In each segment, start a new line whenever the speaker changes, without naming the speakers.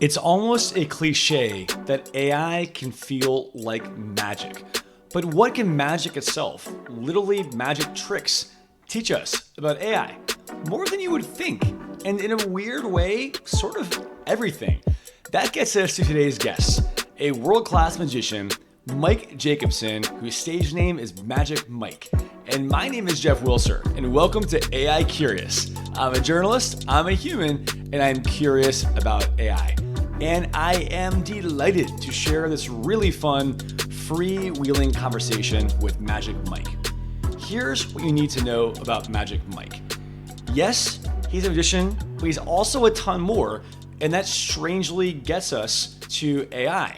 It's almost a cliche that AI can feel like magic. But what can magic itself, literally magic tricks, teach us about AI? More than you would think, and in a weird way, sort of everything. That gets us to today's guest, a world-class magician, Mike Jacobson, whose stage name is Magic Mike. And my name is Jeff Wilser, and welcome to AI Curious. I'm a journalist, I'm a human, and I'm curious about AI. And I am delighted to share this really fun, freewheeling conversation with Magic Mike. Here's what you need to know about Magic Mike. Yes, he's a magician, but he's also a ton more, and that strangely gets us to AI.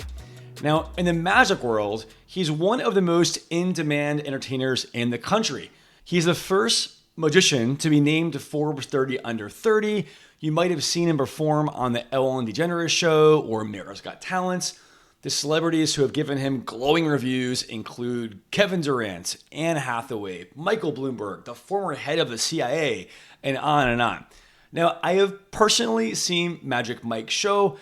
Now, in the magic world, he's one of the most in-demand entertainers in the country. He's the first magician to be named to Forbes 30 Under 30. You might have seen him perform on the Ellen DeGeneres Show or America's Got Talent. The celebrities who have given him glowing reviews include Kevin Durant, Anne Hathaway, Michael Bloomberg, the former head of the CIA, and on and on. Now, I have personally seen Magic Mike's show.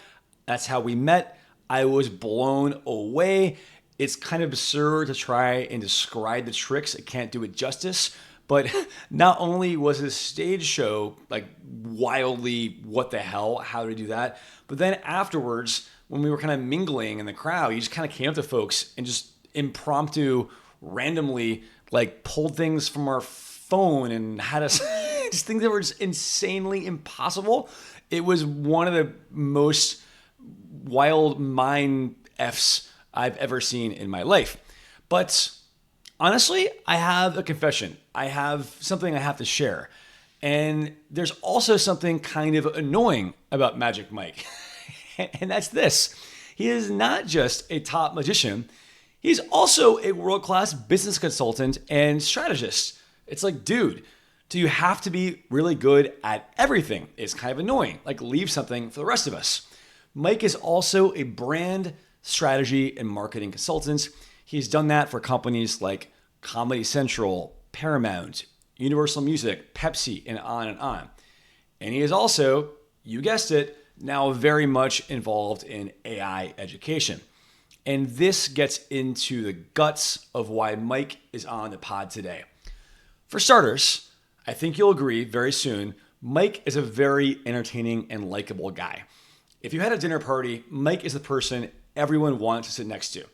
That's how we met. I was blown away. It's kind of absurd to try and describe the tricks. I can't do it justice. But not only was his stage show like wildly, what the hell, how to do that? But then afterwards, when we were kind of mingling in the crowd, he just kind of came up to folks and just impromptu, randomly, like pulled things from our phone and had us just things that were just insanely impossible. It was one of the most wild mind F's I've ever seen in my life. But honestly, I have a confession. I have something I have to share. And there's also something kind of annoying about Magic Mike. And that's this. He is not just a top magician. He's also a world-class business consultant and strategist. It's like, dude, do you have to be really good at everything? It's kind of annoying. Like, leave something for the rest of us. Mike is also a brand strategy and marketing consultant. He's done that for companies like Comedy Central, Paramount, Universal Music, Pepsi, and on and on. And he is also, you guessed it, now very much involved in AI education. And this gets into the guts of why Mike is on the pod today. For starters, I think you'll agree very soon, Mike is a very entertaining and likable guy. If you had a dinner party, Mike is the person everyone wants to sit next to.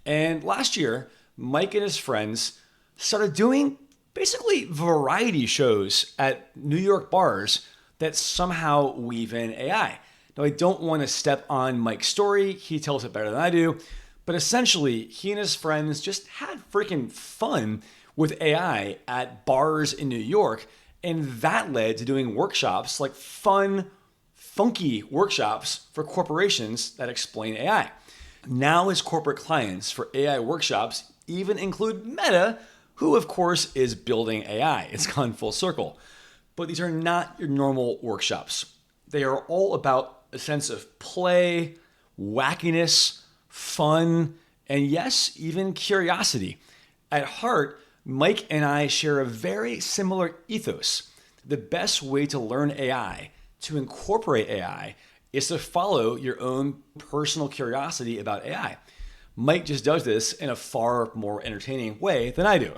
And last year, Mike and his friends started doing basically variety shows at New York bars that somehow weave in AI. Now, I don't want to step on Mike's story. He tells it better than I do. But essentially, he and his friends just had freaking fun with AI at bars in New York. And that led to doing workshops, like fun, funky workshops for corporations that explain AI. Now his corporate clients for AI workshops even include Meta, who of course is building AI. It's gone full circle. But these are not your normal workshops. They are all about a sense of play, wackiness, fun, and yes, even curiosity. At heart, Mike and I share a very similar ethos. The best way to learn AI, to incorporate AI, is to follow your own personal curiosity about AI. Mike just does this in a far more entertaining way than I do.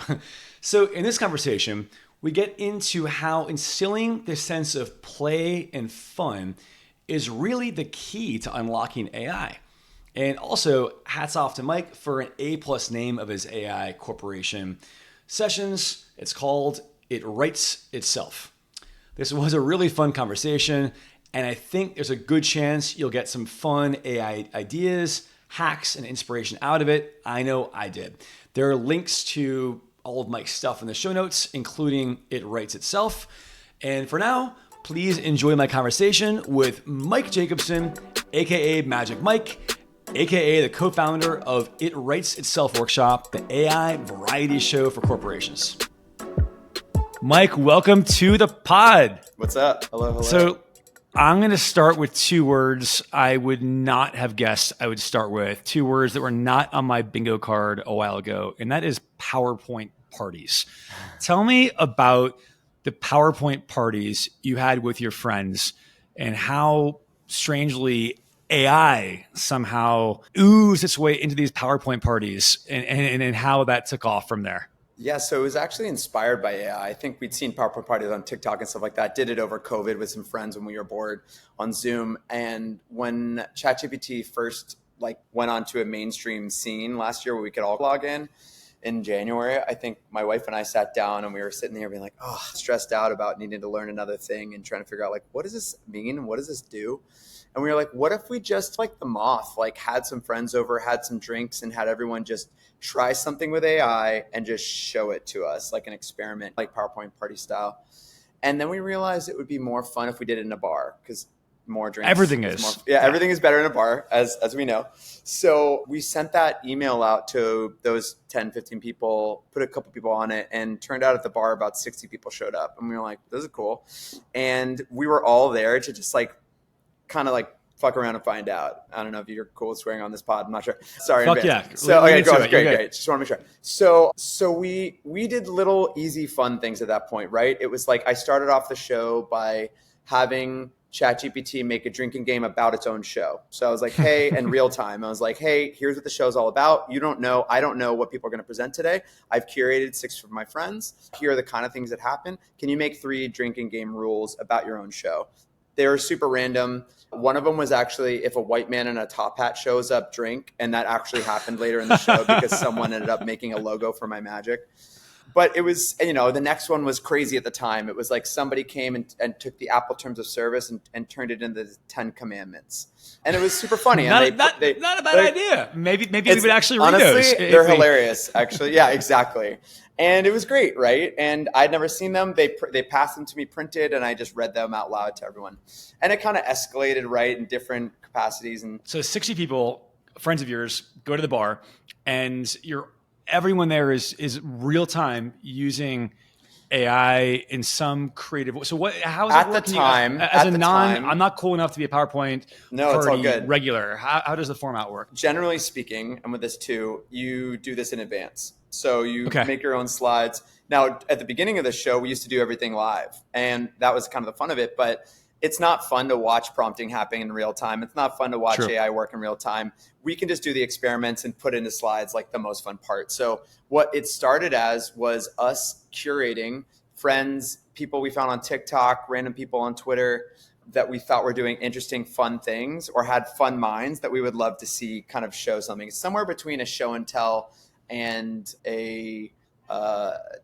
So in this conversation, we get into how instilling this sense of play and fun is really the key to unlocking AI. And also, hats off to Mike for an A+ name of his AI corporation sessions. It's called It Writes Itself. This was a really fun conversation, and I think there's a good chance you'll get some fun AI ideas, hacks, and inspiration out of it. I know I did. There are links to all of Mike's stuff in the show notes, including It Writes Itself. And for now, please enjoy my conversation with Mike Jacobson, aka Magic Mike, aka the co-founder of It Writes Itself Workshop, the AI variety show for corporations. Mike, welcome to the pod.
What's up? Hello.
So I'm going to start with two words I would not have guessed I would start with. Two words that were not on my bingo card a while ago, and that is PowerPoint parties. Tell me about the PowerPoint parties you had with your friends and how strangely AI somehow oozed its way into these PowerPoint parties and how that took off from there.
Yeah, so it was actually inspired by AI. I think we'd seen PowerPoint parties on TikTok and stuff like that. Did it over COVID with some friends when we were bored on Zoom. And when ChatGPT first went onto a mainstream scene last year where we could all log in January, I think my wife and I sat down and we were sitting there being like, oh, stressed out about needing to learn another thing and trying to figure out what does this mean? What does this do? And we were like, what if we just like the moth, had some friends over, had some drinks, and had everyone just try something with AI and just show it to us like an experiment, like PowerPoint party style. And then we realized it would be more fun if we did it in a bar because more drinks.
Everything is.
Everything is better in a bar, as we know. So we sent that email out to those 10, 15 people, put a couple people on it, and turned out at the bar about 60 people showed up. And we were like, this is cool. And we were all there to just kind of fuck around and find out. I don't know if you're cool with swearing on this pod. I'm not sure. Sorry.
Fuck yeah.
So okay, great. Just want to make sure. So we did little easy fun things at that point, right? It was I started off the show by having ChatGPT make a drinking game about its own show. So I was like, hey, in real time, I was like, hey, here's what the show's all about. You don't know. I don't know what people are going to present today. I've curated 6 for my friends. Here are the kind of things that happen. Can you make 3 drinking game rules about your own show? They were super random. One of them was actually if a white man in a top hat shows up, drink. And that actually happened later in the show because someone ended up making a logo for my magic. But it was, the next one was crazy at the time. It was somebody came and took the Apple Terms of Service and turned it into the 10 Commandments. And it was super funny.
Not a bad idea. Maybe we would actually read those.
Honestly, they're hilarious, actually. Yeah, exactly. And it was great, right? And I'd never seen them. They passed them to me printed, and I just read them out loud to everyone. And it kind of escalated, right, in different capacities. And
so 60 people, friends of yours, go to the bar, and everyone there is real time using AI in some creative way. So how is it
at the time?
I'm not cool enough to be a PowerPoint
it's all good.
Regular. How does the format work?
Generally speaking, and with this too, you do this in advance. So you make your own slides. Now, at the beginning of the show, we used to do everything live, and that was kind of the fun of it. But it's not fun to watch prompting happen in real time. It's not fun to watch AI work in real time. We can just do the experiments and put into slides the most fun part. So what it started as was us curating friends, people we found on TikTok, random people on Twitter that we thought were doing interesting, fun things or had fun minds that we would love to see kind of show something. It's somewhere between a show and tell and a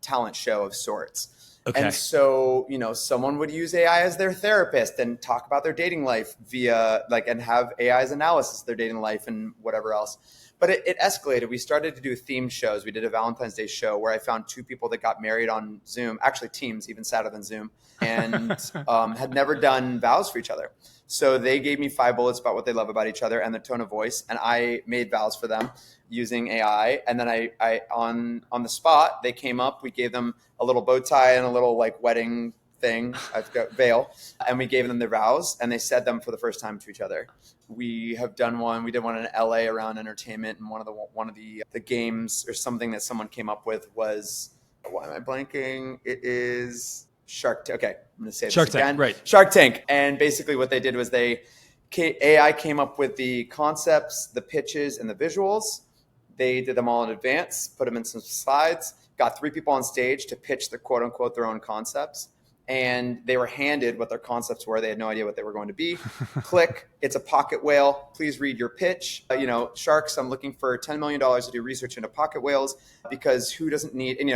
talent show of sorts. Okay. And so, someone would use AI as their therapist and talk about their dating life via and have AI's analysis of their dating life and whatever else. But it escalated. We started to do themed shows. We did a Valentines Day show where I found 2 people that got married on Zoom, actually teams, even sadder than Zoom, and had never done vows for each other. So they gave me 5 bullets about what they love about each other and their tone of voice. And I made vows for them using AI. And then I on the spot, they came up, we gave them a little bow tie and a little wedding thing, I've got veil. And we gave them their vows and they said them for the first time to each other. We did one in LA around entertainment. And one of the games or something that someone came up with was, why am I blanking? It is Shark Tank. Okay, I'm going to say this
Shark
again.
Tank, right.
Shark Tank. And basically what they did was AI came up with the concepts, the pitches, and the visuals. They did them all in advance, put them in some slides, got 3 people on stage to pitch the quote unquote their own concepts. And they were handed what their concepts were. They had no idea what they were going to be. Click, it's a pocket whale. Please read your pitch. Sharks, I'm looking for $10 million to do research into pocket whales because who doesn't need, and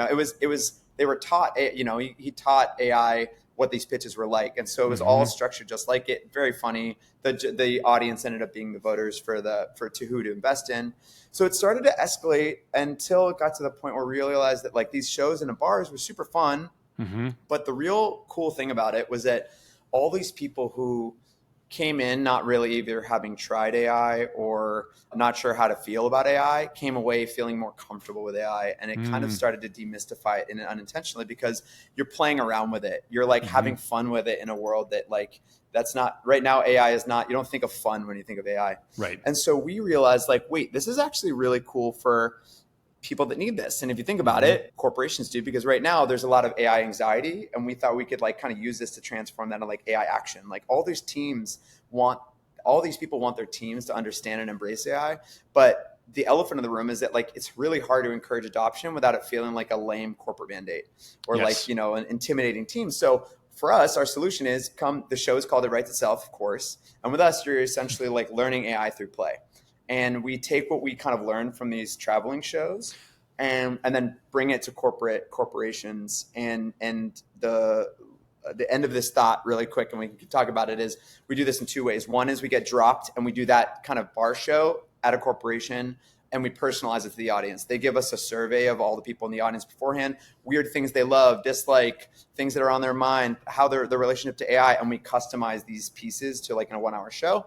they were taught, he taught AI what these pitches were like. And so it was all structured just like it. Very funny. The audience ended up being the voters for who to invest in. So it started to escalate until it got to the point where we realized that these shows in the bars were super fun. Mm-hmm. But the real cool thing about it was that all these people who came in not really either having tried AI or not sure how to feel about AI came away feeling more comfortable with AI. And it kind of started to demystify it unintentionally because you're playing around with it. You're having fun with it in a world that that's not right now. AI is not, you don't think of fun when you think of AI.
Right.
And so we realized wait, this is actually really cool for people that need this. And if you think about it, corporations do, because right now there's a lot of AI anxiety and we thought we could kind of use this to transform that into AI action. All these teams want all these people want their teams to understand and embrace AI, but the elephant in the room is that like it's really hard to encourage adoption without it feeling like a lame corporate mandate or like, you know, an intimidating team. So for us, our solution is the show is called It Writes Itself, of course. And with us, you're essentially like learning AI through play. And we take what we kind of learned from these traveling shows and then bring it to corporations. And the end of this thought really quick, and we can talk about it, is we do this in two ways. One is we get dropped and we do that kind of bar show at a corporation and we personalize it to the audience. They give us a survey of all the people in the audience beforehand, weird things they love, dislike, things that are on their mind, how their relationship to AI, and we customize these pieces to like in a 1 hour show.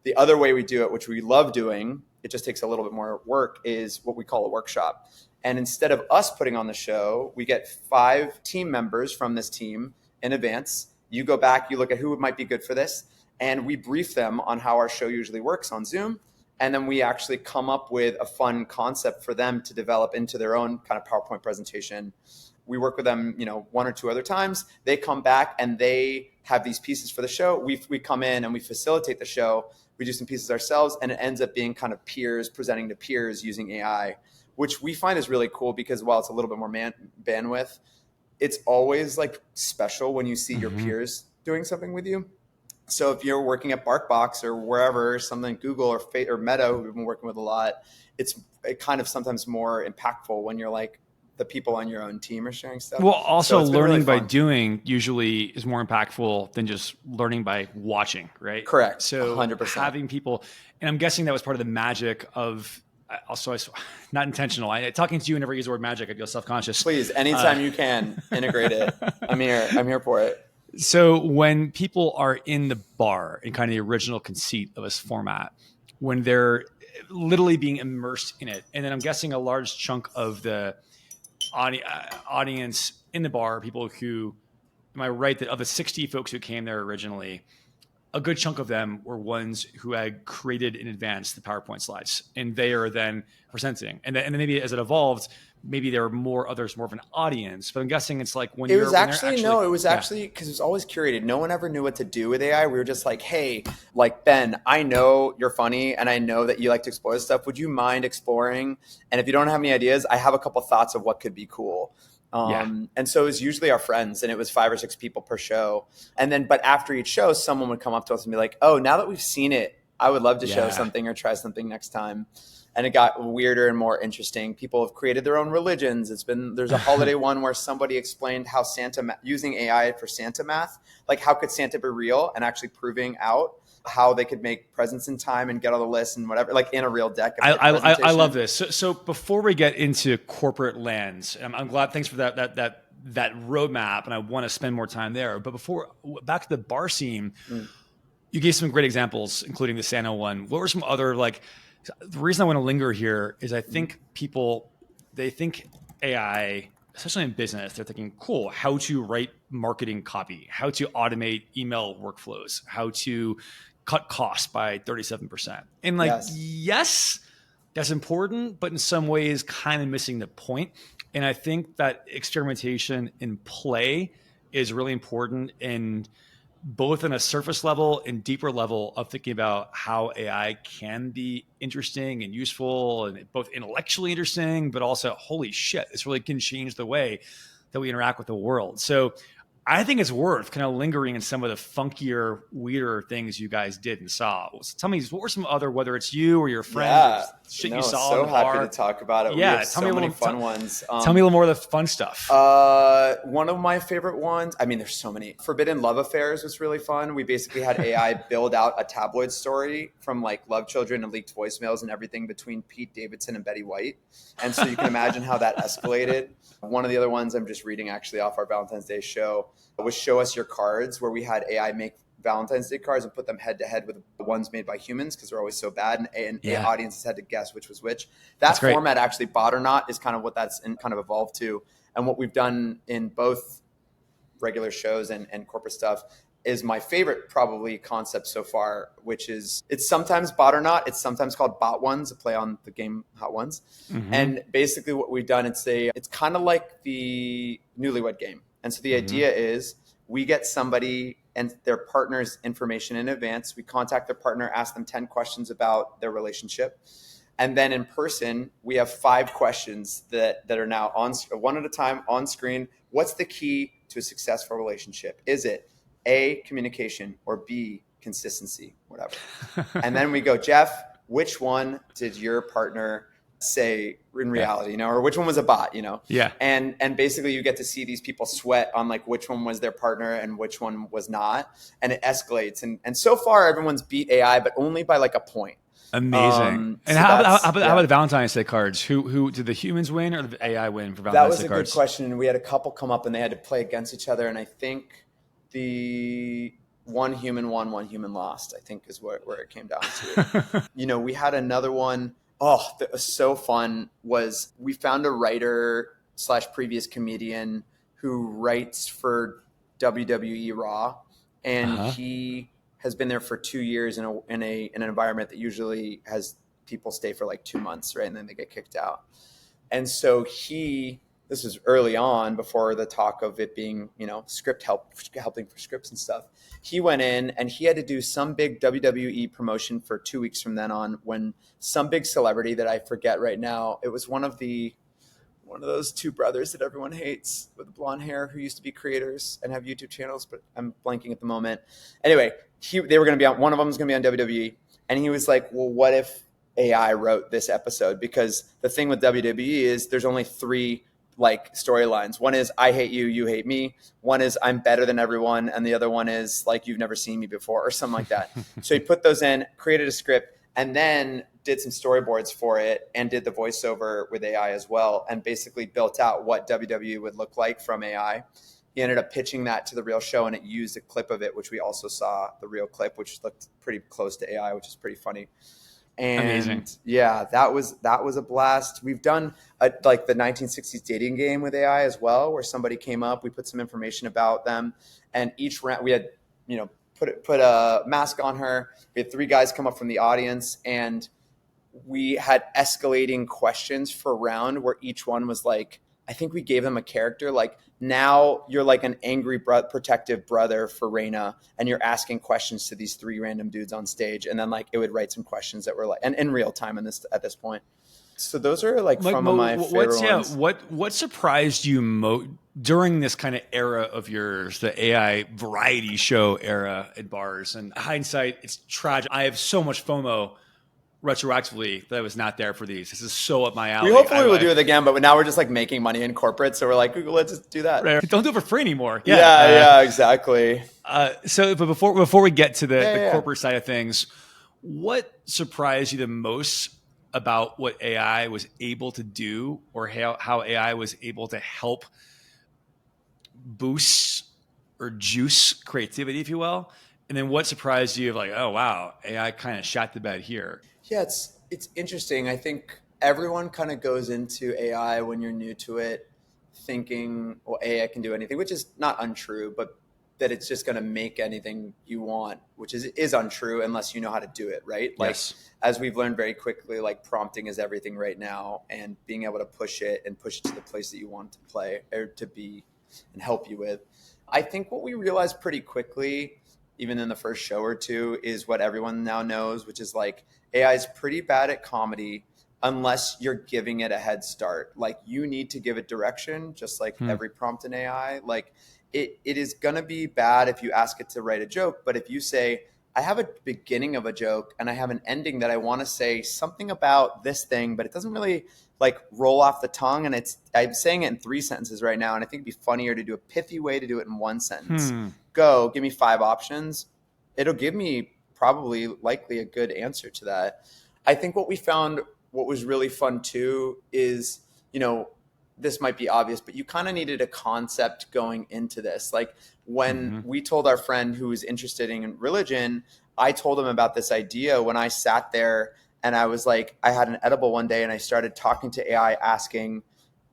The other way we do it, which we love doing, it just takes a little bit more work, is what we call a workshop. And instead of us putting on the show, we get 5 team members from this team in advance. You go back, you look at who might be good for this, and we brief them on how our show usually works on Zoom. And then we actually come up with a fun concept for them to develop into their own kind of PowerPoint presentation. We work with them, you know, 1 or 2 other times. They come back and they have these pieces for the show. We come in and we facilitate the show. We do some pieces ourselves, and it ends up being kind of peers presenting to peers using AI, which we find is really cool because while it's a little bit more bandwidth, it's always like special when you see your peers doing something with you. So if you're working at BarkBox or wherever, something Google or Meta, who we've been working with a lot, it's kind of sometimes more impactful when you're like the people on your own team are sharing stuff.
Well, also
so
learning
really
by doing usually is more impactful than just learning by watching, right?
Correct.
So
100%.
Having people, and I'm guessing that was part of the magic of, also not intentional. Talking to you, whenever I use the word magic, I feel self-conscious.
Please, anytime you can integrate it. I'm here for it.
So when people are in the bar in kind of the original conceit of this format, when they're literally being immersed in it, and then I'm guessing a large chunk of the audience in the bar, people who, am I right that of the 60 folks who came there originally, a good chunk of them were ones who had created in advance the PowerPoint slides, and they are then presenting. And then maybe as it evolved, maybe there were more of an audience. But I'm guessing it's like when
it was actually because it was always curated. No one ever knew what to do with AI. We were just like, hey, like, Ben, I know you're funny and I know that you like to explore this stuff. Would you mind exploring? And if you don't have any ideas, I have a couple thoughts of what could be cool. And so it was usually our friends, and it was 5 or 6 people per show. And then, but after each show, someone would come up to us and be like, oh, now that we've seen it, I would love to show something or try something next time. And it got weirder and more interesting. People have created their own religions. There's a holiday one where somebody explained how using AI for Santa math, like how could Santa be real, and actually proving out how they could make presents in time and get all the lists and whatever, like in a real deck.
I love this. So before we get into corporate lands, I'm glad, thanks for that roadmap, and I want to spend more time there. But back to the bar scene, you gave some great examples, including the Santa one. What were some other, like, the reason I want to linger here is I think they think AI, especially in business, they're thinking, cool, how to write marketing copy, how to automate email workflows, how to cut costs by 37%. And like, yes, that's important, but in some ways kind of missing the point. And I think that experimentation in play is really important in both in a surface level and deeper level of thinking about how AI can be interesting and useful, and both intellectually interesting, but also, holy shit, this really can change the way that we interact with the world. So I think it's worth kind of lingering in some of the funkier, weirder things you guys did and saw. So tell me, what were some other, whether it's you or your friends, you saw
so
in the bar?
Happy to talk about it.
Yeah,
we have so many fun ones.
Tell me a little more of the fun stuff.
One of my favorite ones, I mean, there's so many. Forbidden Love Affairs was really fun. We basically had AI build out a tabloid story from like love children and leaked voicemails and everything between Pete Davidson and Betty White. And so you can imagine how that escalated. One of the other ones I'm just reading actually off our Valentine's Day show was Show Us Your Cards, where we had AI make Valentine's Day cards and put them head to head with the ones made by humans because they're always so bad, and audiences had to guess which was which. That format, actually, bot or not, is kind of what that's kind of evolved to. And what we've done in both regular shows and corporate stuff is my favorite probably concept so far, which is it's sometimes bot or not. It's sometimes called Bot Ones, a play on the game Hot Ones. Mm-hmm. And basically what we've done, it's kind of like the Newlywed Game. And so the idea is we get somebody and their partner's information in advance. We contact their partner, ask them 10 questions about their relationship. And then in person, we have 5 questions that are now on one at a time on screen. What's the key to a successful relationship? Is it A, communication, or B, consistency, whatever. And then we go, Jeff, which one did your partner say in reality, or which one was a bot,
Yeah.
And basically you get to see these people sweat on like which one was their partner and which one was not. And it escalates. And so far everyone's beat AI, but only by like a point.
Amazing. And
so
how about the Valentines Day cards? Who did the humans win or the AI win for Valentine's Day cards?
That was a good question. We had a couple come up and they had to play against each other. And I think the one human won, one human lost, I think is where it came down to. We had another one. That was so fun. Was we found a writer / previous comedian who writes for WWE Raw, and he has been there for 2 years in an environment that usually has people stay for like 2 months, right? And then they get kicked out. And so this was early on before the talk of it being, helping for scripts and stuff. He went in and he had to do some big WWE promotion for 2 weeks from then on, when some big celebrity that I forget right now, it was one of those 2 brothers that everyone hates with blonde hair who used to be creators and have YouTube channels, but I'm blanking at the moment. Anyway, they were going to be on, one of them was going to be on WWE. And he was like, well, what if AI wrote this episode? Because the thing with WWE is there's only 3 like storylines. One is I hate you, you hate me. One is I'm better than everyone. And the other one is like, you've never seen me before or something like that. So he put those in, created a script, and then did some storyboards for it and did the voiceover with AI as well. And basically built out what WWE would look like from AI. He ended up pitching that to the real show, and it used a clip of it, which we also saw the real clip, which looked pretty close to AI, which is pretty funny. And
amazing.
Yeah, that was a blast. We've done like the 1960s dating game with AI as well, where somebody came up, we put some information about them, and each round we had, put a mask on her. We had 3 guys come up from the audience, and we had escalating questions for a round where each one was like, I think we gave them a character like, now you're like an angry protective brother for Raina, and you're asking questions to these 3 random dudes on stage, and then like it would write some questions that were like, and in real time at this point. So those are like some of my favorite ones.
What surprised you during this kind of era of yours, the AI variety show era at bars? And hindsight, it's tragic. I have so much FOMO retroactively that I was not there for these. This is so up my alley.
We hopefully will do it again, but now we're just like making money in corporate, so we're like, let's just do that.
Right. Don't do it for free anymore.
Yeah, exactly.
So, but before we get to the corporate side of things, what surprised you the most about what AI was able to do, or how AI was able to help boost or juice creativity, if you will? And then what surprised you of like, oh wow, AI kind of shot the bed here?
Yeah, it's interesting. I think everyone kind of goes into AI when you're new to it thinking, well, AI can do anything, which is not untrue, but that it's just going to make anything you want, which is untrue unless you know how to do it, right? Like,
yes.
As we've learned very quickly, like prompting is everything right now, and being able to push it to the place that you want to play or to be and help you with. I think what we realized pretty quickly, even in the first show or 2, is what everyone now knows, which is like AI is pretty bad at comedy unless you're giving it a head start. Like you need to give it direction, just like every prompt in AI. Like it is going to be bad if you ask it to write a joke. But if you say, I have a beginning of a joke and I have an ending that I want to say something about this thing, but it doesn't really like roll off the tongue. And I'm saying it in 3 sentences right now. And I think it'd be funnier to do a pithy way to do it in 1 sentence. Go, give me 5 options. It'll give me likely a good answer to that. I think what we found, what was really fun too, is, this might be obvious, but you kind of needed a concept going into this. Like when we told our friend who was interested in religion, I told him about this idea when I sat there and I was like, I had an edible one day and I started talking to AI asking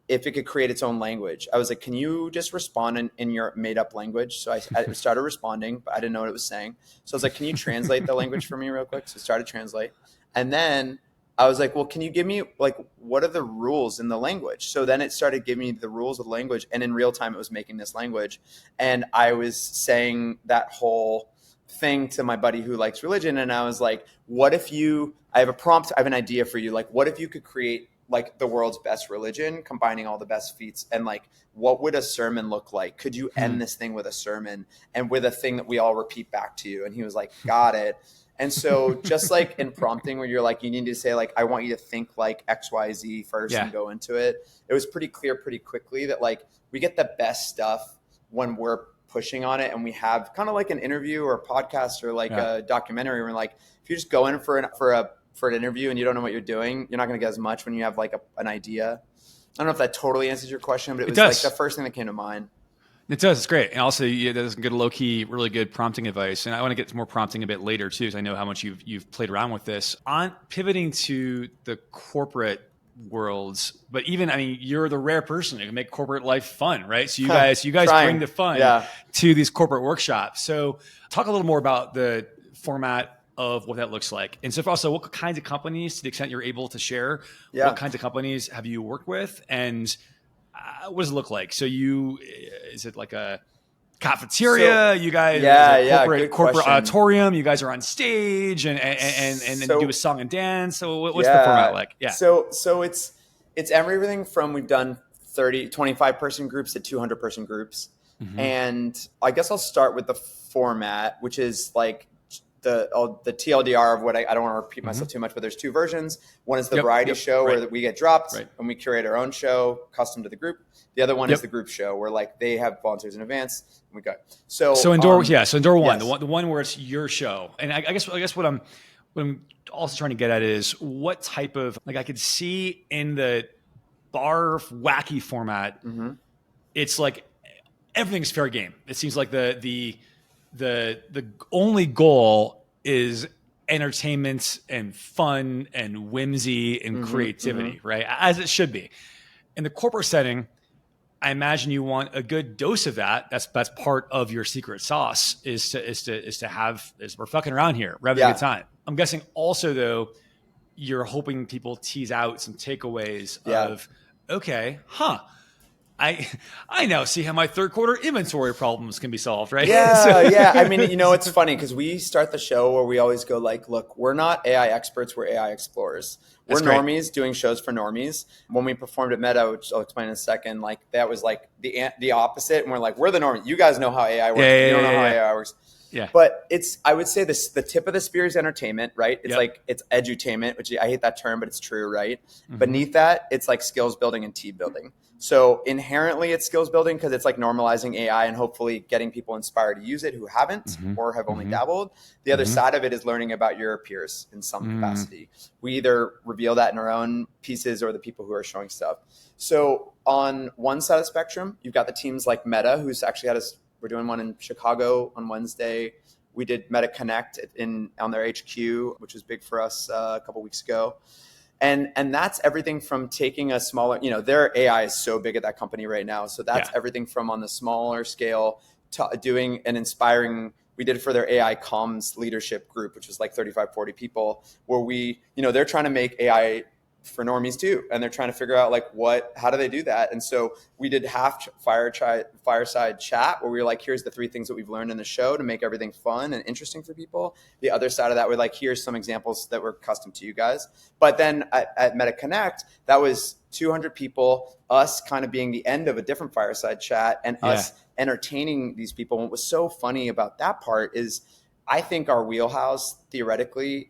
if it could create its own language. I was like, can you just respond in your made up language? So I started responding, but I didn't know what it was saying. So I was like, can you translate the language for me real quick? So I started translate. And then I was like, well, can you give me like, what are the rules in the language? So then it started giving me the rules of the language, and in real time it was making this language. And I was saying that whole thing to my buddy who likes religion. And I was like, what if I have a prompt, I have an idea for you. Like, what if you could create like the world's best religion, combining all the best feats, and like, what would a sermon look like? Could you end this thing with a sermon and with a thing that we all repeat back to you? And he was like, got it. And so just like in prompting where you're like, you need to say like, I want you to think like XYZ first and go into it. It was pretty clear pretty quickly that like we get the best stuff when we're pushing on it, and we have kind of like an interview or a podcast or like a documentary where like, if you just go in for an interview and you don't know what you're doing, you're not going to get as much when you have like an idea. I don't know if that totally answers your question, but it was like the first thing that came to mind.
It does. It's great. And also, there's good low-key, really good prompting advice. And I want to get to more prompting a bit later, too, because I know how much you've played around with this. On pivoting to the corporate worlds, but even, I mean, you're the rare person who can make corporate life fun, right? So you guys bring the fun to these corporate workshops. So talk a little more about the format of what that looks like. And so also, what kinds of companies, to the extent you're able to share, what kinds of companies have you worked with? And what does it look like? So is it like a cafeteria? You guys, corporate auditorium. You guys are on stage and then do a song and dance. So what's the format like? Yeah.
So it's everything from, we've done 25 person groups to 200 person groups. Mm-hmm. And I guess I'll start with the format, which is like the TLDR of what I don't want to repeat myself too much, but there's two versions. One is the variety show where we get dropped and we curate our own show custom to the group. The other one is the group show where like they have volunteers in advance and we go. So
indoor, so indoor one, the one where it's your show. And I guess what I'm also trying to get at is what type of, like I could see in the bar wacky format, it's like everything's fair game. It seems like the only goal is entertainment and fun and whimsy and creativity, right? As it should be. In the corporate setting, I imagine you want a good dose of that. That's part of your secret sauce is we're fucking around here. We're having a good time. I'm guessing also though, you're hoping people tease out some takeaways of, okay, I now see how my third quarter inventory problems can be solved, right?
Yeah. I mean, it's funny because we start the show where we always go like, look, we're not AI experts, we're AI explorers. We're normies doing shows for normies. When we performed at Meta, which I'll explain in a second, like that was like the opposite. And we're like, we're the normies. You guys know how AI works. You don't know how AI works.
Yeah.
But I would say the tip of the spear is entertainment, right? It's like, it's edutainment, which I hate that term, but it's true, right? Mm-hmm. Beneath that, it's like skills building and team building. So inherently it's skills building because it's like normalizing AI and hopefully getting people inspired to use it who haven't or have only dabbled. The other side of it is learning about your peers in some capacity. We either reveal that in our own pieces or the people who are showing stuff. So on one side of the spectrum, you've got the teams like Meta, who's actually we're doing one in Chicago on Wednesday. We did Meta Connect on their HQ, which was big for us a couple weeks ago. And that's everything from taking a smaller, their AI is so big at that company right now. So that's everything from on the smaller scale to doing an inspiring, we did it for their AI comms leadership group, which was like 35, 40 people, where they're trying to make AI for normies too. And they're trying to figure out like how do they do that? And so we did half fireside chat where we were like, here's the 3 things that we've learned in the show to make everything fun and interesting for people. The other side of that, we're like, here's some examples that were custom to you guys. But then at Meta Connect, that was 200 people, us kind of being the end of a different fireside chat and us entertaining these people. And what was so funny about that part is I think our wheelhouse theoretically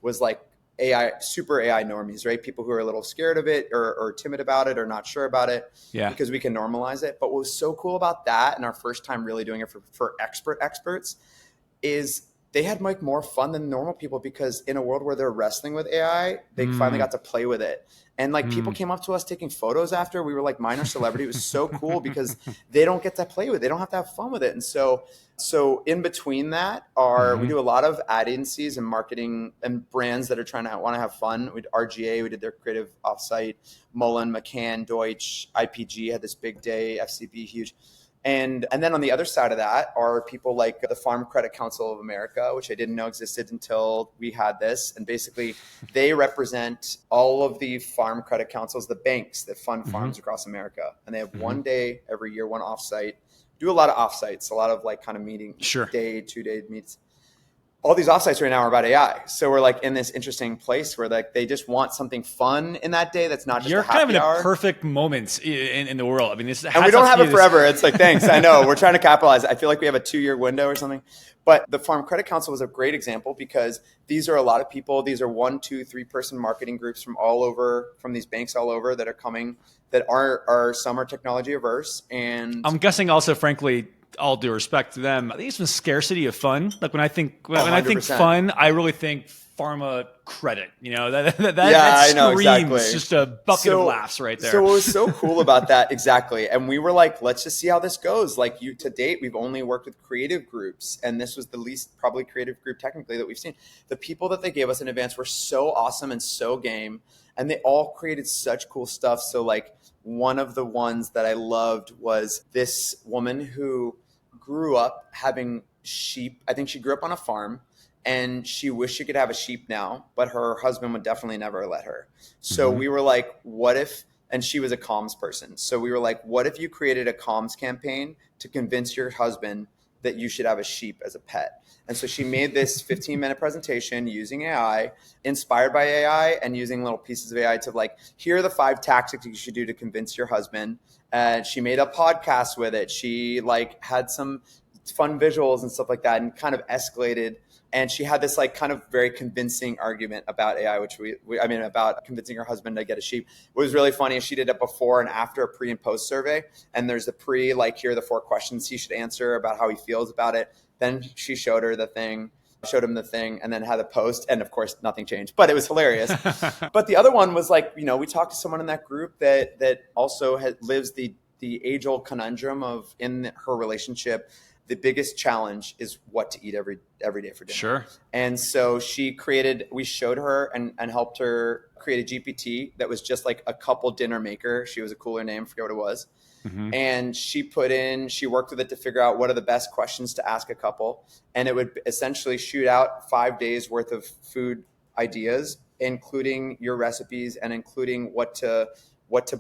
was like super AI normies, right? People who are a little scared of it or timid about it or not sure about it because we can normalize it. But what was so cool about that and our first time really doing it for experts is they had like more fun than normal people because in a world where they're wrestling with AI, they finally got to play with it. And like people came up to us taking photos after. We were like minor celebrity. It was so cool because they don't get to play with it. They don't have to have fun with it. And so in between that we do a lot of ad agencies and marketing and brands that are want to have fun. We did RGA, we did their creative offsite. Mullen, McCann, Deutsch, IPG had this big day, FCB, huge. And then on the other side of that are people like the Farm Credit Council of America, which I didn't know existed until we had this. And basically they represent all of the farm credit councils, the banks that fund farms across America. And they have one day every year, one offsite. Do a lot of offsites, a lot of like kind of meeting, day, 2-day meets. All these offsites right now are about AI. So we're like in this interesting place where like they just want something fun in that day that's not just a happy hour.
You're kind of in a perfect moment in the world. I mean, this
and we don't have it forever. It's like, thanks. I know we're trying to capitalize. I feel like we have a 2-year window or something. But the Farm Credit Council was a great example because these are a lot of people. These are 1, 2, 3-person marketing groups from all over, from these banks all over that are coming, that are some are technology averse. And
I'm guessing also, frankly, all due respect to them, I think it's been scarcity of fun. Like when I think fun, I really think pharma credit. You know, that screams
I know, exactly.
Just a bucket of laughs right there.
So what was so cool about that, exactly. And we were like, let's just see how this goes. Like to date, we've only worked with creative groups, and this was the least probably creative group technically that we've seen. The people that they gave us in advance were so awesome and so game, and they all created such cool stuff. So like one of the ones that I loved was this woman who grew up having sheep. I think she grew up on a farm, and she wished she could have a sheep now, but her husband would definitely never let her. So we were like, what if, and she was a comms person. So we were like, what if you created a comms campaign to convince your husband that you should have a sheep as a pet? And so she made this 15-minute presentation using AI, inspired by AI, and using little pieces of AI to like, here are the 5 tactics you should do to convince your husband. And she made a podcast with it. She like had some fun visuals and stuff like that, and kind of escalated. And she had this like kind of very convincing argument about AI, which about convincing her husband to get a sheep. It was really funny. She did a before and after, a pre and post survey. And there's the pre, like, here are the 4 questions he should answer about how he feels about it. Then she showed him the thing, and then had a post. And of course, nothing changed, but it was hilarious. But the other one was like, you know, we talked to someone in that group that also lives the age-old conundrum of, in her relationship, the biggest challenge is what to eat every day for dinner.
Sure.
And so we showed her and helped her create a GPT that was just like a couple dinner maker. She was a cooler name, forget what it was. And she worked with it to figure out what are the best questions to ask a couple. And it would essentially shoot out 5 days worth of food ideas, including your recipes and including what to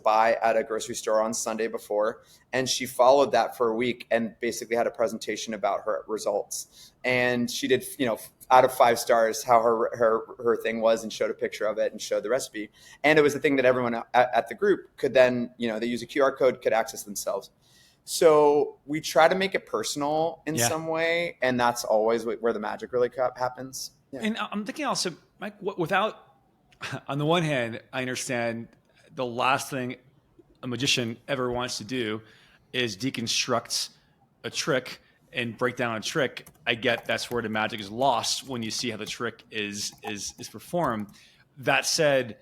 buy at a grocery store on Sunday before. And she followed that for a week and basically had a presentation about her results. And she did, you know, out of 5 stars, how her thing was, and showed a picture of it and showed the recipe. And it was the thing that everyone at the group could then, you know, they use a QR code, could access themselves. So we try to make it personal in some way. And that's always where the magic really happens. Yeah.
And I'm thinking also, Mike, without, on the one hand, I understand the last thing a magician ever wants to do is deconstruct a trick and break down a trick. I get that's where the magic is lost when you see how the trick is performed. That said,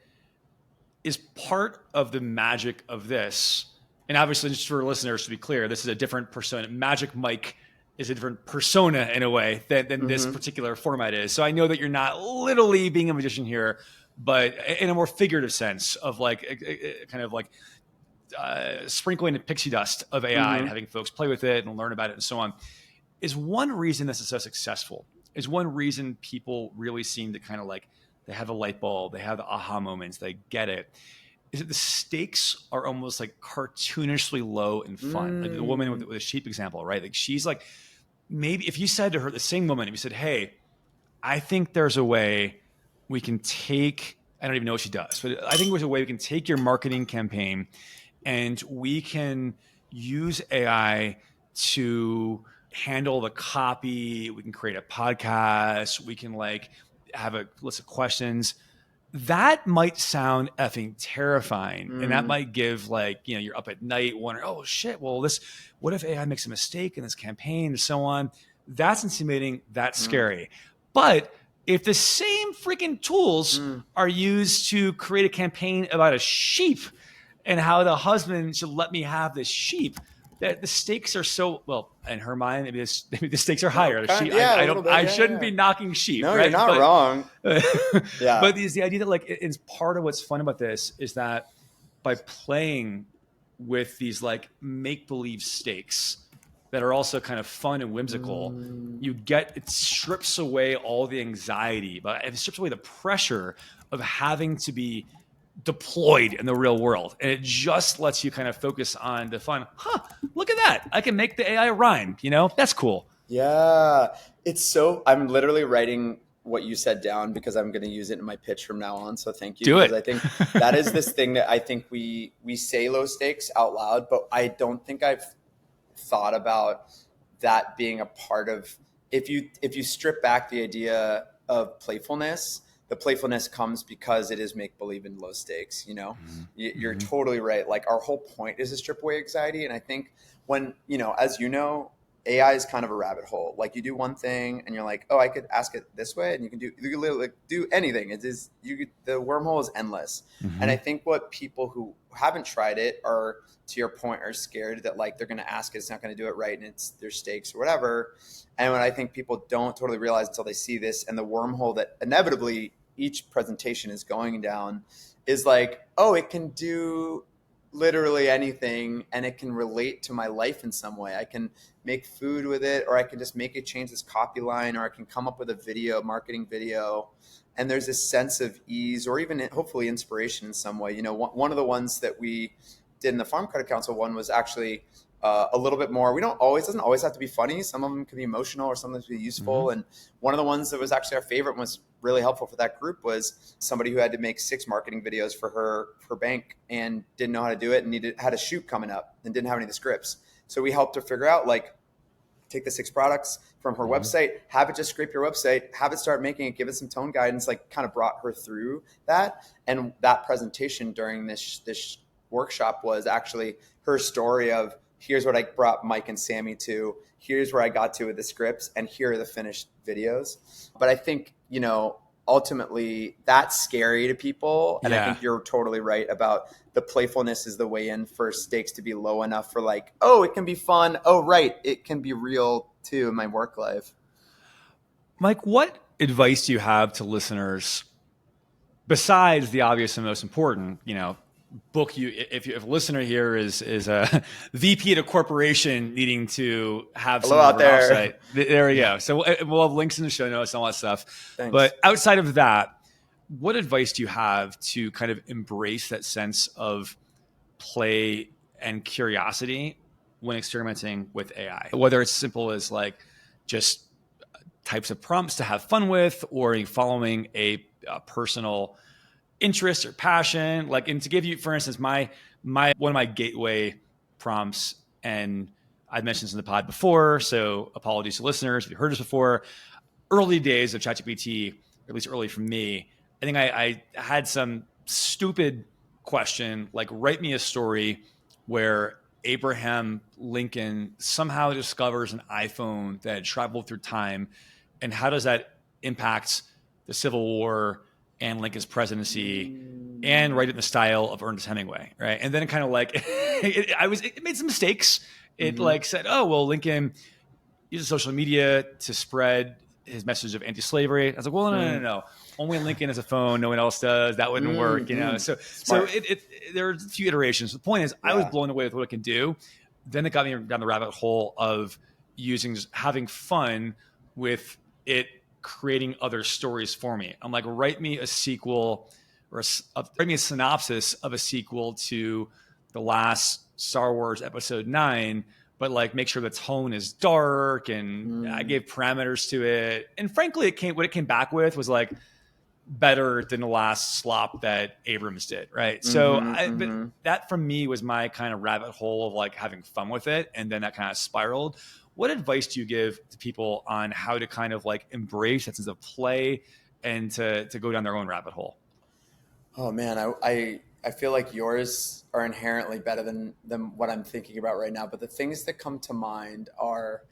is part of the magic of this, and obviously just for listeners to be clear, this is a different persona. Magic Mike is a different persona in a way than this particular format is. So I know that you're not literally being a magician here, but in a more figurative sense of like kind of like sprinkling the pixie dust of AI and having folks play with it and learn about it and so on, is one reason this is so successful. Is one reason people really seem to kind of like, they have a light bulb, they have the aha moments, they get it. Is that the stakes are almost like cartoonishly low and fun. Like the woman with the sheep example, right? Like she's like, maybe if you said to her, the same woman, if you said, hey, I think there's a way we can take, I don't even know what she does, but I think there's a way we can take your marketing campaign and we can use AI to handle the copy. We can create a podcast. We can like have a list of questions. That might sound effing terrifying. And that might give like, you know, you're up at night wondering, oh shit, well what if AI makes a mistake in this campaign and so on? That's intimidating. That's scary. But if the same freaking tools are used to create a campaign about a sheep and how the husband should let me have this sheep, that the stakes are so, well, in her mind, maybe the stakes are higher. I shouldn't be knocking sheep.
No,
right?
You're not wrong.
But the idea that like, it's part of what's fun about this is that by playing with these like make-believe stakes, that are also kind of fun and whimsical, it strips away all the anxiety, but it strips away the pressure of having to be deployed in the real world. And it just lets you kind of focus on the fun. Look at that. I can make the AI rhyme, that's cool.
Yeah. I'm literally writing what you said down because I'm going to use it in my pitch from now on. So thank you.
Do it.
I think that is this thing that I think we say low stakes out loud, but I don't think I've thought about that being a part of, if you strip back the idea of playfulness, the playfulness comes because it is make believe in low stakes. You're totally right. Like, our whole point is to strip away anxiety. And I think when, as AI is kind of a rabbit hole. Like, you do one thing and you're like, oh, I could ask it this way, and you can literally do anything. The wormhole is endless. And I think what people who haven't tried it are, to your point, are scared that like they're going to ask it, it's not going to do it right, and it's their stakes or whatever. And what I think people don't totally realize until they see this, and the wormhole that inevitably each presentation is going down, is like, oh, it can do literally anything, and it can relate to my life in some way. I can make food with it, or I can just make it change this copy line, or I can come up with a marketing video. And there's this sense of ease, or even hopefully inspiration in some way. One of the ones that we did in the Farm Credit Council one was actually a little bit more. Doesn't always have to be funny. Some of them can be emotional, or some of them can be useful. And one of the ones that was actually our favorite, was really helpful for that group, was somebody who had to make 6 marketing videos for her bank and didn't know how to do it, and had a shoot coming up and didn't have any of the scripts. So we helped her figure out, like, take the 6 products from her website, have it just scrape your website, have it start making it, give it some tone guidance, like kind of brought her through that. And that presentation during this workshop was actually her story of, here's what I brought Mike and Sammy to, here's where I got to with the scripts, and here are the finished videos. But I think, ultimately that's scary to people. And I think you're totally right about the playfulness is the way in for stakes to be low enough for like, oh, it can be fun. Oh, right. It can be real too in my work life.
Mike, what advice do you have to listeners besides the obvious and most important, book you, if a listener here is a VP at a corporation needing to have some
out there.
Offsite, there we go. So we'll have links in the show notes and all that stuff.
Thanks.
But outside of that, what advice do you have to kind of embrace that sense of play and curiosity when experimenting with AI? Whether it's simple as like just types of prompts to have fun with, or following a personal interest or passion, like, and to give you, for instance, my one of my gateway prompts, and I've mentioned this in the pod before, so apologies to listeners if you've heard this before. Early days of ChatGPT, or at least early for me, I think I had some stupid question, like, write me a story where Abraham Lincoln somehow discovers an iPhone that had traveled through time, and how does that impact the Civil War and Lincoln's presidency, and write it in the style of Ernest Hemingway, right? And then it kind of like, it made some mistakes. It like said, oh, well, Lincoln uses social media to spread his message of anti-slavery. I was like, well, no. Only Lincoln has a phone. No one else does. That wouldn't work, So there are a few iterations. The point is, I was blown away with what it can do. Then it got me down the rabbit hole of having fun with it, creating other stories for me. I'm like, write me a sequel, or write me a synopsis of a sequel to the last Star Wars Episode 9, but like make sure the tone is dark, and I gave parameters to it. And frankly, what it came back with was like better than the last slop that Abrams did, right? But that for me was my kind of rabbit hole of like having fun with it, and then that kind of spiraled. What advice do you give to people on how to kind of like embrace that sense of play and to go down their own rabbit hole?
Oh man, I feel like yours are inherently better than what I'm thinking about right now. But the things that come to mind are,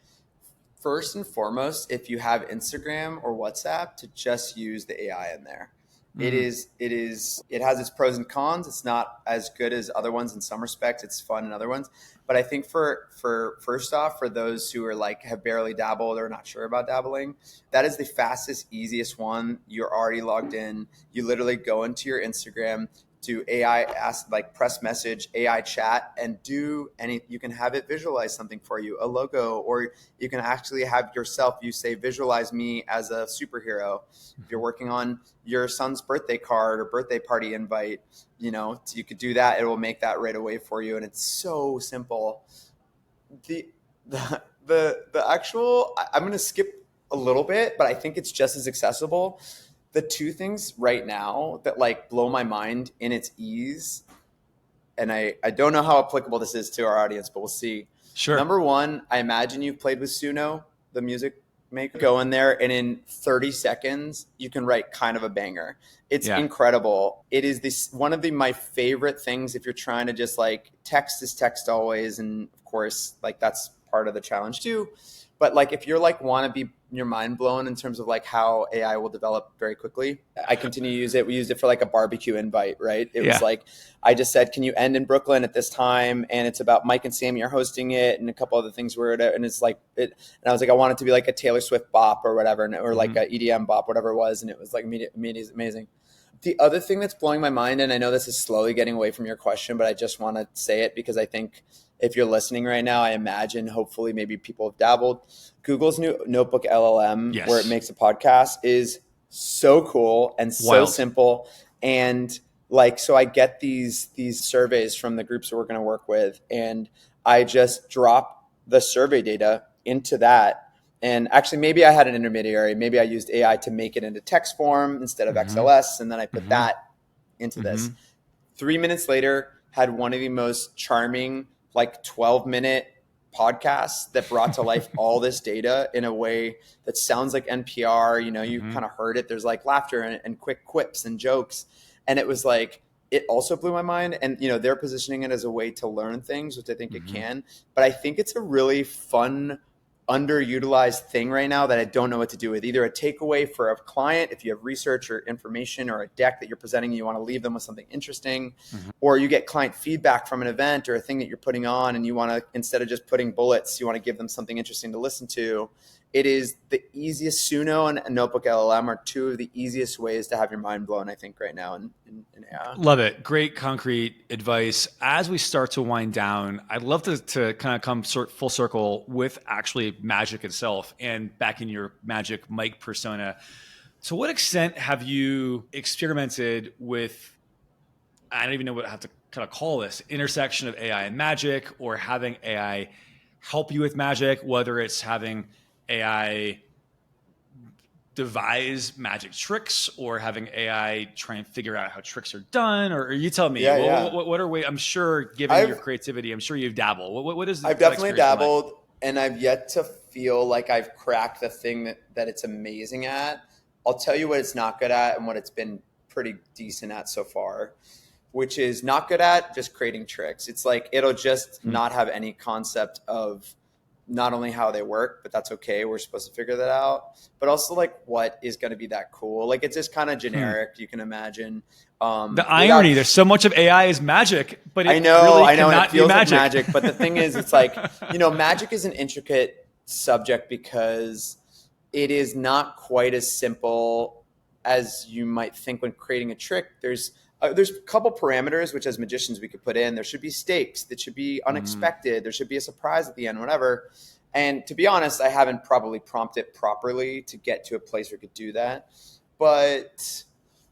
first and foremost, if you have Instagram or WhatsApp, to just use the AI in there. It has its pros and cons. It's not as good as other ones in some respects. It's fun in other ones. But I think for first off, for those who are like have barely dabbled or not sure about dabbling, that is the fastest, easiest one. You're already logged in. You literally go into your Instagram, do AI ask, like press message, AI chat, and do any, you can have it visualize something for you, a logo, or you can actually have yourself, you say, visualize me as a superhero. If you're working on your son's birthday card or birthday party invite, you know, you could do that. It will make that right away for you. And it's so simple. The actual, I'm going to skip a little bit, but I think it's just as accessible. The two things right now that like blow my mind in its ease, and I don't know how applicable this is to our audience, but we'll see.
Sure.
Number one, I imagine you've played with Suno, the music maker. Go in there and in 30 seconds, you can write kind of a banger. It's incredible. It is this one of my favorite things if you're trying to just like, text is text always. And of course, like that's part of the challenge too. But like if you're like want to be your mind blown in terms of like how AI will develop very quickly, I continue to use it. We used it for like a barbecue invite, right? It was like, I just said, can you end in Brooklyn at this time? And it's about Mike and Sammy are hosting it and a couple other things were it. And it's like it, and I was like, I want it to be like a Taylor Swift bop or whatever, or like a EDM bop, whatever it was. And it was like immediately amazing. The other thing that's blowing my mind, and I know this is slowly getting away from your question, but I just want to say it because I think if you're listening right now, I imagine hopefully maybe people have dabbled. Google's new Notebook LLM, where it makes a podcast, is so cool and so simple. And like, so I get these surveys from the groups that we're going to work with, and I just drop the survey data into that. And actually, maybe I had an intermediary. Maybe I used AI to make it into text form instead of XLS. And then I put that into this. 3 minutes later, had one of the most charming, like 12-minute podcasts that brought to life all this data in a way that sounds like NPR. You know, you kind of heard it. There's like laughter and quick quips and jokes. And it was like, it also blew my mind. And, you know, they're positioning it as a way to learn things, which I think it can. But I think it's a really fun, underutilized thing right now that I don't know what to do with. Either a takeaway for a client, if you have research or information or a deck that you're presenting, you want to leave them with something interesting, or you get client feedback from an event or a thing that you're putting on and you want to, instead of just putting bullets, you want to give them something interesting to listen to. It is the easiest. Suno and Notebook LLM are two of the easiest ways to have your mind blown, I think, right now in AI.
Love it. Great concrete advice. As we start to wind down, I'd love to kind of come full circle with actually magic itself and back in your Magic Mike persona. To what extent have you experimented with, I don't even know what I have to kind of call this, intersection of AI and magic, or having AI help you with magic, whether it's having AI devise magic tricks or having AI try and figure out how tricks are done, or you tell me. What are ways? I'm sure, given your creativity, I'm sure you've dabbled. What is?
I've definitely dabbled, like? And I've yet to feel like I've cracked the thing that it's amazing at. I'll tell you what it's not good at and what it's been pretty decent at so far, which is not good at just creating tricks. It's like it'll just not have any concept of not only how they work, but that's okay. We're supposed to figure that out. But also like what is going to be that cool? Like it's just kind of generic. You can imagine.
The irony, there's so much of AI is magic, but it
I know,
really
and
cannot
it feels
be magic.
like magic. But the thing is, it's like, you know, magic is an intricate subject because it is not quite as simple as you might think when creating a trick. There's a couple parameters, which as magicians we could put in. There should be stakes that should be unexpected. There should be a surprise at the end, whatever. And to be honest, I haven't probably prompted it properly to get to a place where we could do that. But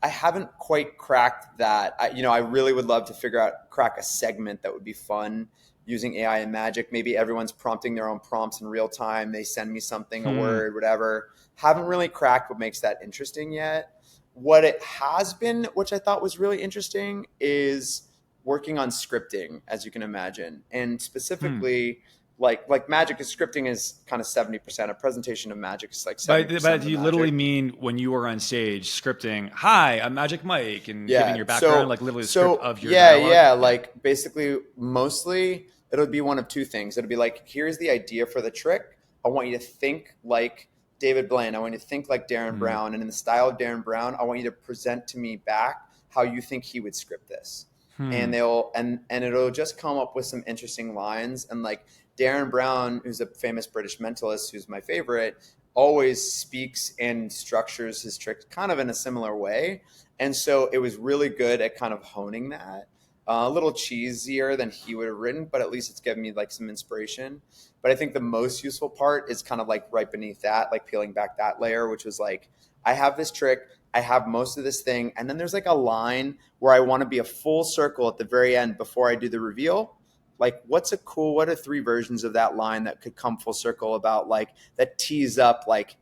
I haven't quite cracked that. I really would love to crack a segment that would be fun using AI and magic. Maybe everyone's prompting their own prompts in real time. They send me something, a word, whatever. Haven't really cracked what makes that interesting yet. What it has been, which I thought was really interesting, is working on scripting, as you can imagine. And specifically, like magic is scripting is kind of 70%. A presentation of magic is like 70%.
But do you literally mean when you were on stage scripting, hi, I'm Magic Mike, and giving your background, like literally the script of your dialogue?
Yeah. Like basically, mostly it'll be one of two things. It'll be like, here's the idea for the trick. I want you to think like David Blaine. I want you to think like Darren Brown. And in the style of Darren Brown, I want you to present to me back how you think he would script this. And it'll just come up with some interesting lines. And like Darren Brown, who's a famous British mentalist, who's my favorite, always speaks and structures his tricks kind of in a similar way. And so it was really good at kind of honing that. A little cheesier than he would have written, but at least it's given me like some inspiration. But I think the most useful part is kind of like right beneath that, like peeling back that layer, which was like, I have this trick, I have most of this thing, and then there's like a line where I want to be a full circle at the very end before I do the reveal. Like, what are 3 versions of that line that could come full circle about like that tease up like,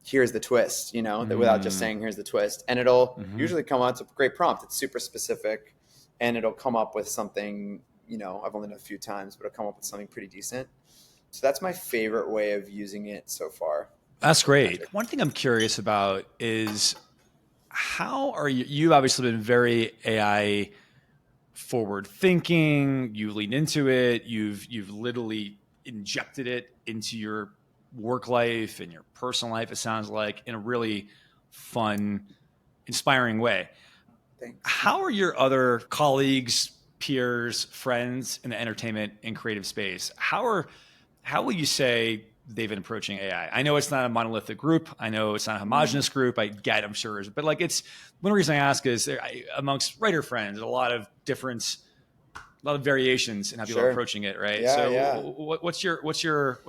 here's the twist, that without just saying here's the twist. And it'll usually come out, it's a great prompt. It's super specific and it'll come up with something, I've only done a few times, but it'll come up with something pretty decent. So that's my favorite way of using it so far.
That's great. One thing I'm curious about is how are you obviously been very AI forward thinking, you lean into it, you've literally injected it into your work life and your personal life, it sounds like, in a really fun, inspiring way.
Thanks.
How are your other colleagues, peers, friends in the entertainment and creative space? How will you say they've been approaching AI? I know it's not a monolithic group. I know it's not a homogenous group. I get, I'm sure, but like it's one reason I ask is amongst writer friends, a lot of variations in how people are approaching it, right?
Yeah,
so
yeah.
What's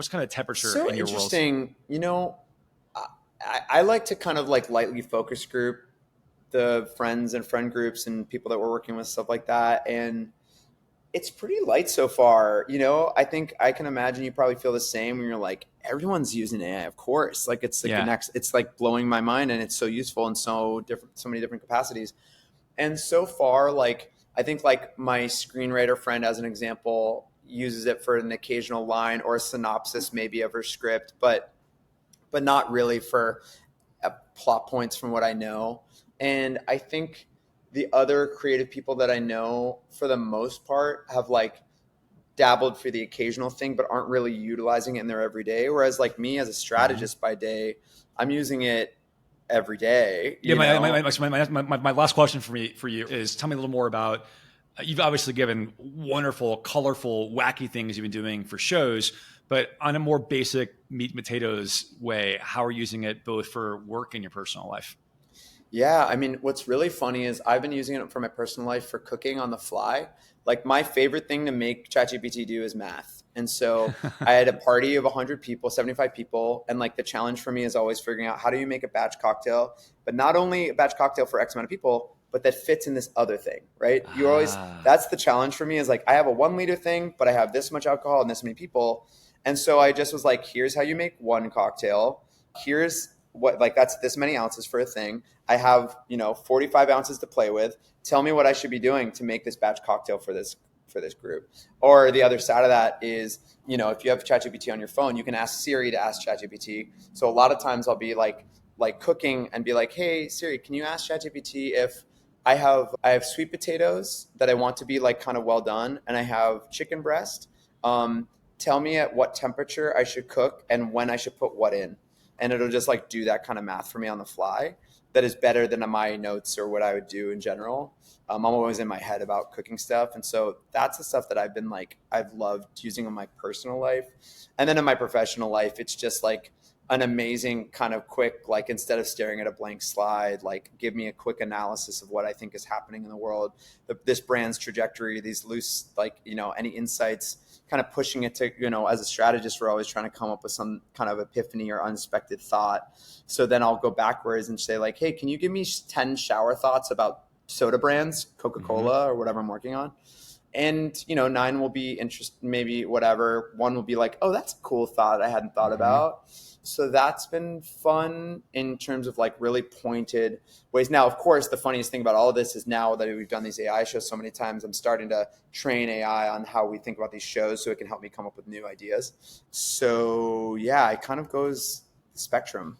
kind of temperature
so
in your world?
So interesting. I like to kind of like lightly focus group the friends and friend groups and people that we're working with, stuff like that. And it's pretty light so far. I think I can imagine you probably feel the same when you're like, everyone's using AI, of course. Like it's like it's like blowing my mind and it's so useful in so many different capacities. And so far, like, I think like my screenwriter friend, as an example, uses it for an occasional line or a synopsis maybe of her script, but not really for plot points from what I know. And I think the other creative people that I know, for the most part, have like dabbled for the occasional thing, but aren't really utilizing it in their everyday. Whereas like me as a strategist by day, I'm using it every day.
My last question for you is, tell me a little more about, you've obviously given wonderful, colorful, wacky things you've been doing for shows, but on a more basic meat and potatoes way, how are you using it both for work and your personal life?
Yeah, I mean, what's really funny is I've been using it for my personal life for cooking on the fly. Like my favorite thing to make ChatGPT do is math. And so I had a party of 100 people, 75 people. And like the challenge for me is always figuring out how do you make a batch cocktail, but not only a batch cocktail for X amount of people, but that fits in this other thing, right? That's the challenge for me, is like, I have a 1 liter thing, but I have this much alcohol and this many people. And so I just was like, here's how you make one cocktail. Here's what, like, that's this many ounces for a thing. I have, 45 ounces to play with. Tell me what I should be doing to make this batch cocktail for this group. Or the other side of that is, if you have ChatGPT on your phone, you can ask Siri to ask ChatGPT. So a lot of times I'll be like cooking and be like, hey, Siri, can you ask ChatGPT if I have sweet potatoes that I want to be like kind of well done, and I have chicken breast. Tell me at what temperature I should cook and when I should put what in. And it'll just like do that kind of math for me on the fly. That is better than my notes or what I would do in general. I'm always in my head about cooking stuff. And so that's the stuff that I've loved using in my personal life. And then in my professional life, it's just like an amazing kind of quick, like, instead of staring at a blank slide, like, give me a quick analysis of what I think is happening in the world, this brand's trajectory, these loose, like, any insights, kind of pushing it to, as a strategist, we're always trying to come up with some kind of epiphany or unexpected thought. So then I'll go backwards and say like, hey, can you give me 10 shower thoughts about soda brands, Coca-Cola or whatever I'm working on? And, 9 will be maybe whatever. 1 will be like, oh, that's a cool thought I hadn't thought about. So that's been fun in terms of like really pointed ways. Now, of course, the funniest thing about all of this is now that we've done these AI shows so many times, I'm starting to train AI on how we think about these shows so it can help me come up with new ideas. So yeah, it kind of goes spectrum.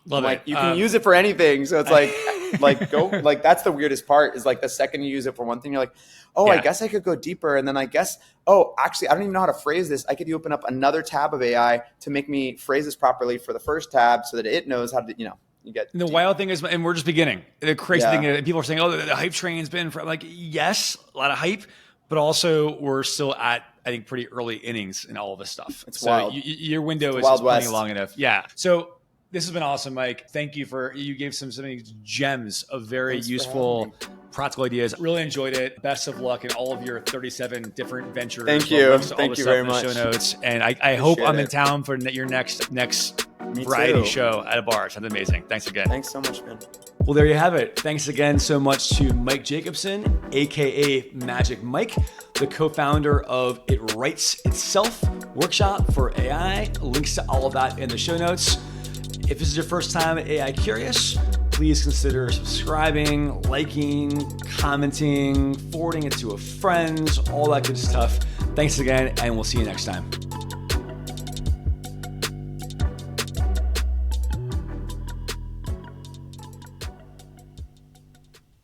Love it.
You can use it for anything. So it's like that's the weirdest part, is like the second you use it for one thing, you're like, oh, yeah. I guess I could go deeper. And then I guess, oh, actually, I don't even know how to phrase this. I could open up another tab of AI to make me phrase this properly for the first tab so that it knows how to, you get.
The wild thing is, and we're just beginning. The crazy thing is, people are saying, oh, the hype train's been for, like, yes, a lot of hype, but also we're still at, I think, pretty early innings in all of this stuff.
It's wild.
Your window is
Wild
plenty
West.
long enough. Yeah. So This has been awesome, Mike. Thank you you gave some gems of very useful, practical ideas. Really enjoyed it. Best of luck in all of your 37 different ventures.
Thank you. Thank you very much.
Show notes. And I hope I'm in town for your next variety show at a bar. Sounds amazing. Thanks again.
Thanks so much, man.
Well, there you have it. Thanks again so much to Mike Jacobson, aka Magic Mike, the co-founder of It Writes Itself workshop for AI. Links to all of that in the show notes. If this is your first time at AI Curious, please consider subscribing, liking, commenting, forwarding it to a friend, all that good stuff. Thanks again, and we'll see you next time.